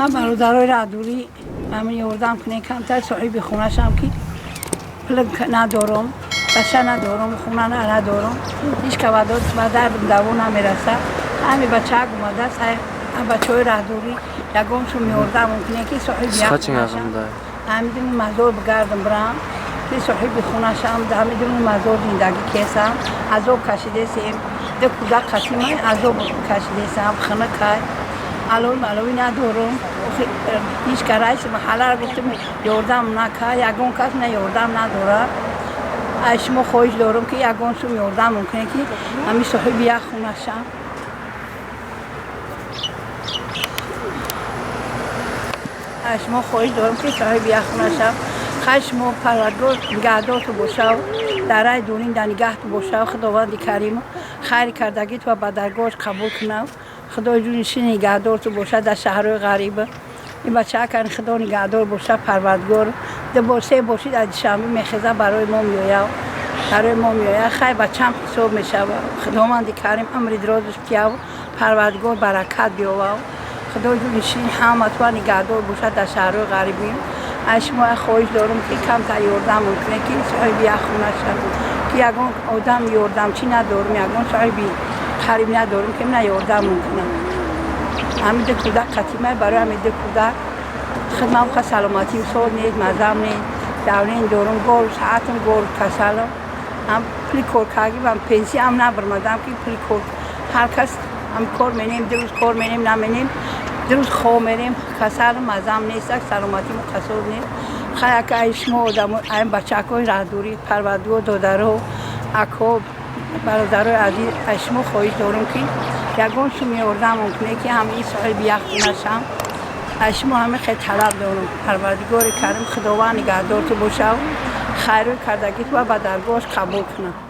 هم برادرای رادوری همین یوردم کنه کمتر صاحب خونه شم که پلک ندارم بچه ندارم خونه ندارم هیچ که به دردم دوو نمیرسه همین بچه ها اومده است بچه های رادوری یکمشون میوردم کنه که صاحب یک خونه شم همین مزار بگردم برم که صاحب خونه شم همین مزار زندگی کسم عذاب کشیده سیم ده کودک قسیمه عذاب کشیده سیم خانه که الان ندارم هیچ که رئیس محله را گفتم یاردم نکه یکون کس نه یاردم نداره شما خواهش دارم که یکون شما یاردم ممکنه که همین صاحب یک خونه شم شما خواهش دارم که صاحب یک خونه شم خشم پروردگار نگهدارت باشه و در راه دورین در نگهت باشه و خداوند کریم خیر کردگیت و به درگاهش قبول کنه خدا جونش نگهدارت باشه در شهرهای غریب این بچه ها که خدا نگهدار باشه پروردگار ده باسه باشید از شنبه میخزه برای ما میایه خیر بچه هم حساب میشه خداوند کریم امر درازش بکیه و پروردگار برکت بیاوه خدا جونش همه تو نگهدار باشه در شهرهای غریبی شما خواهش دارم که کم تا یاردم ممکنه که صاحب یک خونه شد که یکون آدم یاردم چی ندارم یکون صاحب قریب ندارم که من یاردم ممکنه همین ده کودک قطیمه برای همین ده کودک خدمم خواه سلامتی و سال نیست مزم نیست دورین دارم گل ساعتم گل کسلم هم پلی کار کردی و پنسی هم نبرمدم که پلی کار هر کس هم کار منیم دو روز کار منیم نمینیم دو روز خواه منیم کسل مزم نیست سلامتی و قصور نیست خیلی که ایشما آدم این بچه های رهدوری پروردگار دادرو اکا برادرای عزیز ایشما خواهش دارم که یکون شما یاردم ممکنه که همین صاحب یک خونه شم ایشما همه خیلی طلب دارم پروردگار کریم خداوند نگهدارت باشه و خیر کردگیت و به درگاهش قبول کنه